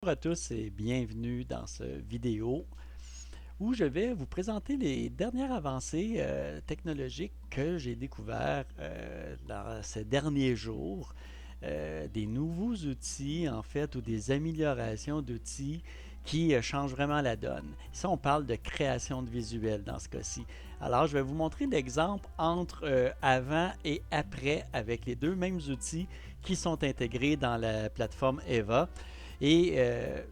Bonjour à tous et bienvenue dans cette vidéo où je vais vous présenter les dernières avancées technologiques que j'ai découvertes dans ces derniers jours. Des nouveaux outils en fait ou des améliorations d'outils qui changent vraiment la donne. Ici on parle de création de visuels dans ce cas-ci. Alors je vais vous montrer l'exemple entre avant et après avec les deux mêmes outils qui sont intégrés dans la plateforme Eva. Et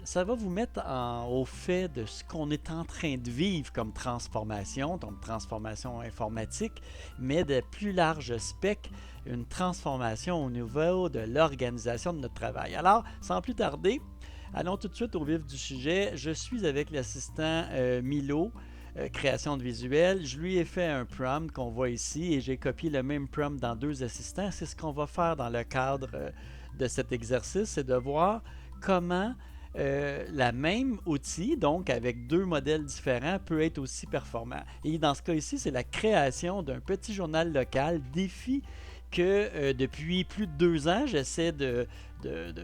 ça va vous mettre au fait de ce qu'on est en train de vivre comme transformation, donc transformation informatique, mais de plus large spectre, une transformation au niveau de l'organisation de notre travail. Alors, sans plus tarder, allons tout de suite au vif du sujet. Je suis avec l'assistant Milo, création de visuel. Je lui ai fait un prompt qu'on voit ici et j'ai copié le même prompt dans deux assistants. C'est ce qu'on va faire dans le cadre de cet exercice, c'est de voir comment la même outil, donc avec deux modèles différents, peut être aussi performant. Et dans ce cas ici, c'est la création d'un petit journal local, défi que depuis plus de 2 ans, j'essaie de, de,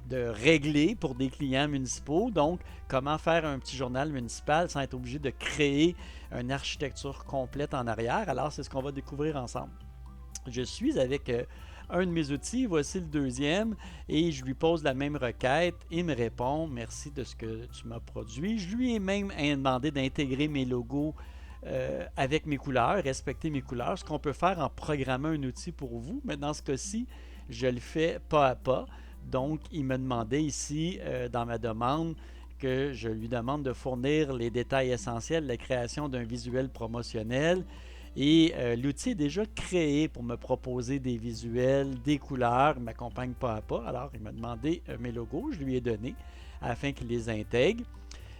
de régler pour des clients municipaux. Donc, comment faire un petit journal municipal sans être obligé de créer une architecture complète en arrière. Alors, c'est ce qu'on va découvrir ensemble. Je suis avec un de mes outils, voici le deuxième, et je lui pose la même requête. Il me répond merci de ce que tu m'as produit. Je lui ai même demandé d'intégrer mes logos avec mes couleurs, respecter mes couleurs, ce qu'on peut faire en programmant un outil pour vous, mais dans ce cas-ci, je le fais pas à pas. Donc, il me demandait ici, dans ma demande, que je lui demande de fournir les détails essentiels de la création d'un visuel promotionnel. Et l'outil est déjà créé pour me proposer des visuels, des couleurs, il m'accompagne pas à pas. Alors, il m'a demandé mes logos, je lui ai donné afin qu'il les intègre.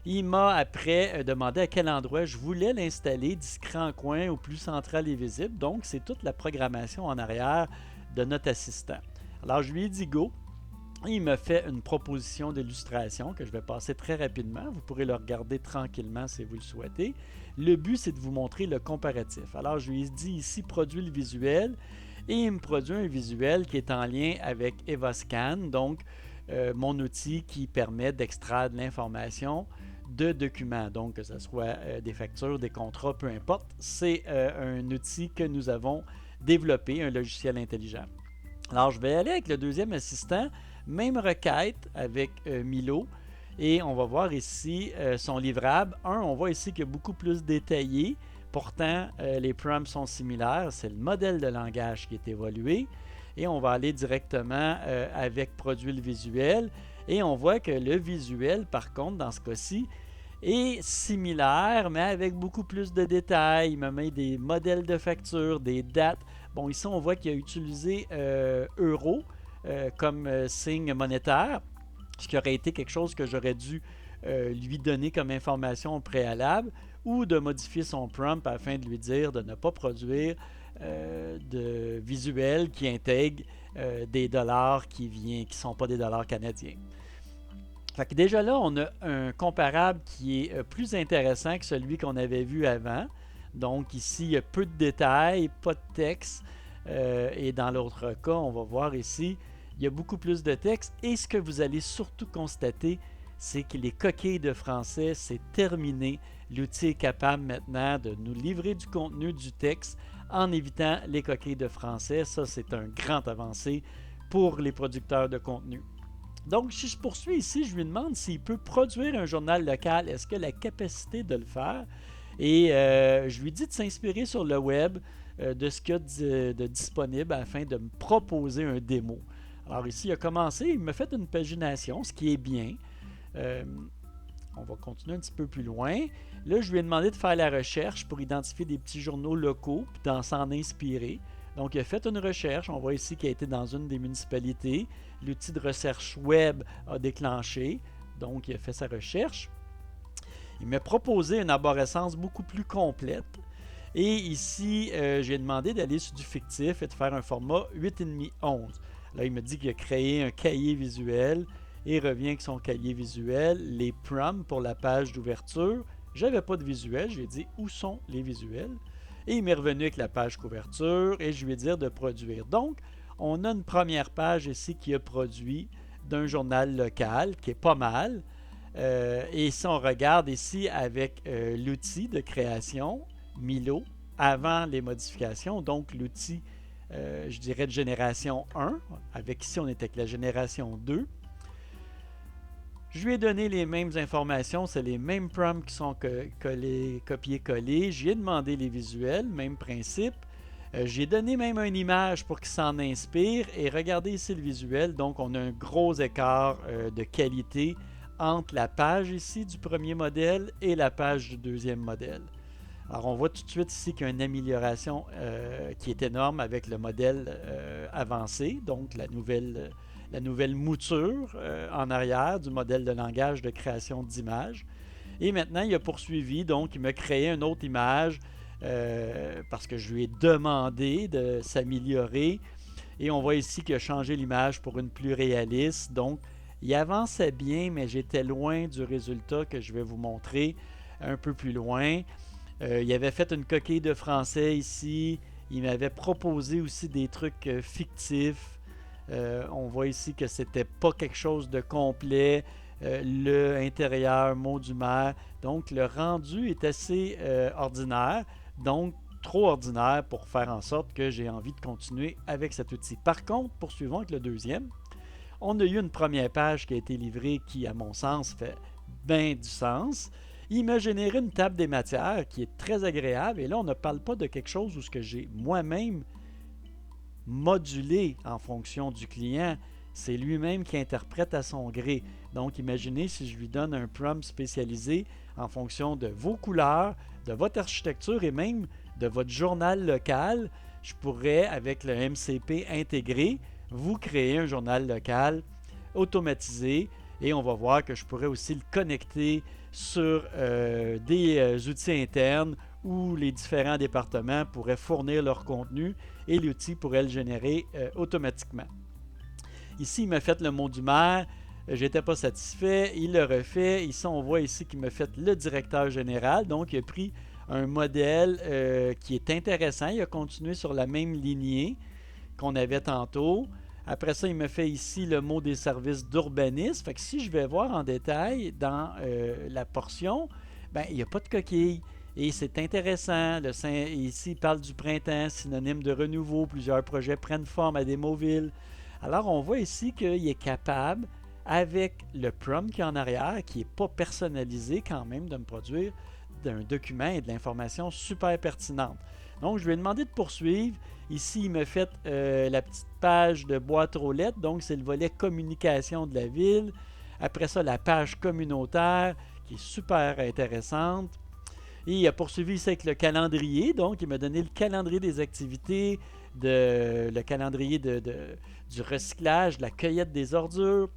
Il m'a après demandé à quel endroit je voulais l'installer, discret en coin ou plus central et visible. Donc, c'est toute la programmation en arrière de notre assistant. Alors, je lui ai dit go. Il me fait une proposition d'illustration que je vais passer très rapidement. Vous pourrez le regarder tranquillement si vous le souhaitez. Le but, c'est de vous montrer le comparatif. Alors, je lui ai dit ici, produit le visuel. Et il me produit un visuel qui est en lien avec EvaScan, donc mon outil qui permet d'extraire de l'information de documents. Donc, que ce soit des factures, des contrats, peu importe. C'est un outil que nous avons développé, un logiciel intelligent. Alors, je vais aller avec le deuxième assistant. Même requête avec Milo. Et on va voir ici son livrable. On voit ici qu'il est beaucoup plus détaillé. Pourtant, les prompts sont similaires. C'est le modèle de langage qui est évolué. Et on va aller directement avec produit le visuel. Et on voit que le visuel, par contre, dans ce cas-ci, est similaire, mais avec beaucoup plus de détails. Il me met des modèles de facture, des dates. Bon, ici, on voit qu'il a utilisé euro comme signe monétaire, ce qui aurait été quelque chose que j'aurais dû lui donner comme information au préalable, ou de modifier son prompt afin de lui dire de ne pas produire de visuels qui intègrent des dollars qui ne sont pas des dollars canadiens. Fait que déjà là, on a un comparable qui est plus intéressant que celui qu'on avait vu avant. Donc ici, il y a peu de détails, pas de texte. Et dans l'autre cas, on va voir ici, il y a beaucoup plus de texte. Et ce que vous allez surtout constater, c'est que les coquilles de français, c'est terminé. L'outil est capable maintenant de nous livrer du contenu, du texte, en évitant les coquilles de français. Ça, c'est un grand avancé pour les producteurs de contenu. Donc, si je poursuis ici, je lui demande s'il peut produire un journal local. Est-ce qu'il a la capacité de le faire? Et je lui dis de s'inspirer sur le web de ce qu'il y a de disponible afin de me proposer un démo. Alors ici, il a commencé, il m'a fait une pagination, ce qui est bien. Euh, on va continuer un petit peu plus loin. Là, je lui ai demandé de faire la recherche pour identifier des petits journaux locaux et s'en inspirer. Donc, il a fait une recherche. On voit ici qu'il a été dans une des municipalités. L'outil de recherche web a déclenché. Donc, il a fait sa recherche. Il m'a proposé une arborescence beaucoup plus complète. Et ici, j'ai demandé d'aller sur du fictif et de faire un format 8,5-11. Là, il me dit qu'il a créé un cahier visuel et revient avec son cahier visuel, les prompts pour la page d'ouverture. J'avais pas de visuel, j'ai dit où sont les visuels. Et il m'est revenu avec la page couverture et je lui ai dit de produire. Donc, on a une première page ici qui a produit d'un journal local qui est pas mal. Et si on regarde ici avec l'outil de création, Milo, avant les modifications, donc l'outil, je dirais, de génération 1, avec ici on était avec la génération 2. Je lui ai donné les mêmes informations, c'est les mêmes prompts qui sont copiés-collés. J'ai demandé les visuels, même principe. J'ai donné même une image pour qu'il s'en inspire. Et regardez ici le visuel, donc on a un gros écart de qualité entre la page ici du premier modèle et la page du deuxième modèle. Alors on voit tout de suite ici qu'il y a une amélioration qui est énorme avec le modèle avancé, donc la nouvelle mouture en arrière du modèle de langage de création d'images. Et maintenant, il a poursuivi, donc il m'a créé une autre image parce que je lui ai demandé de s'améliorer. Et on voit ici qu'il a changé l'image pour une plus réaliste. Donc, il avançait bien, mais j'étais loin du résultat que je vais vous montrer un peu plus loin. Il avait fait une coquille de français ici. Il m'avait proposé aussi des trucs fictifs. On voit ici que c'était pas quelque chose de complet. Le intérieur, mot du maire. Donc, le rendu est assez ordinaire. Donc, trop ordinaire pour faire en sorte que j'ai envie de continuer avec cet outil. Par contre, poursuivons avec le deuxième. On a eu une première page qui a été livrée qui, à mon sens, fait bien du sens. Il m'a généré une table des matières qui est très agréable. Et là, on ne parle pas de quelque chose où ce que j'ai moi-même modulé en fonction du client. C'est lui-même qui interprète à son gré. Donc, imaginez si je lui donne un prompt spécialisé en fonction de vos couleurs, de votre architecture et même de votre journal local. Je pourrais, avec le MCP intégré, vous créer un journal local automatisé et on va voir que je pourrais aussi le connecter sur des outils internes où les différents départements pourraient fournir leur contenu et l'outil pourrait le générer automatiquement. Ici, il m'a fait le mot du maire. J'étais pas satisfait. Il le refait. Ici, on voit ici qu'il m'a fait le directeur général. Donc, il a pris un modèle qui est intéressant. Il a continué sur la même lignée qu'on avait tantôt. Après ça, il me fait ici le mot des services d'urbanisme. Fait que si je vais voir en détail dans la portion, ben, il n'y a pas de coquille. Et c'est intéressant. Ici, il parle du printemps, synonyme de renouveau. Plusieurs projets prennent forme à Démoville. Alors, on voit ici qu'il est capable, avec le prompt qui est en arrière, qui n'est pas personnalisé quand même, de me produire un document et de l'information super pertinente. Donc, je lui ai demandé de poursuivre. Ici, il me fait la petite page de boîte aux lettres. Donc, c'est le volet communication de la ville. Après ça, la page communautaire, qui est super intéressante. Et il a poursuivi ici avec le calendrier. Donc, il m'a donné le calendrier des activités, le calendrier du recyclage, de la cueillette des ordures.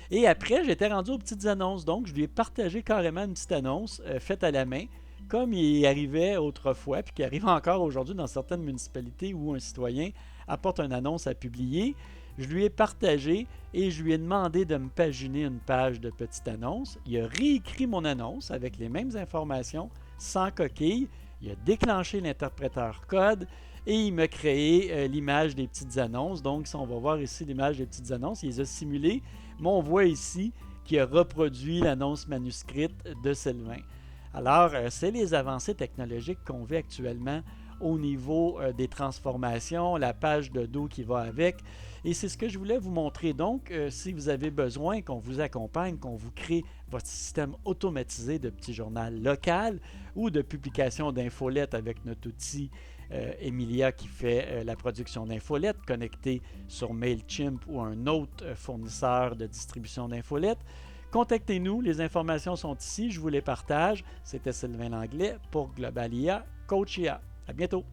Et après, j'étais rendu aux petites annonces. Donc, je lui ai partagé carrément une petite annonce faite à la main, comme il arrivait autrefois, puis qui arrive encore aujourd'hui dans certaines municipalités où un citoyen apporte une annonce à publier. Je lui ai partagé et je lui ai demandé de me paginer une page de petite annonce. Il a réécrit mon annonce avec les mêmes informations, sans coquille. Il a déclenché l'interpréteur code et il m'a créé l'image des petites annonces. Donc, si on va voir ici l'image des petites annonces, il les a simulées, mais on voit ici qu'il a reproduit l'annonce manuscrite de Sylvain. Alors, c'est les avancées technologiques qu'on vit actuellement au niveau des transformations, la page de dos qui va avec. Et c'est ce que je voulais vous montrer. Donc, si vous avez besoin qu'on vous accompagne, qu'on vous crée votre système automatisé de petit journal local ou de publication d'infolettes avec notre outil Emilia qui fait la production d'infolettes connecté sur MailChimp ou un autre fournisseur de distribution d'infolettes, contactez-nous, les informations sont ici, je vous les partage. C'était Sylvain Langlais pour Global IA, Coach IA. À bientôt!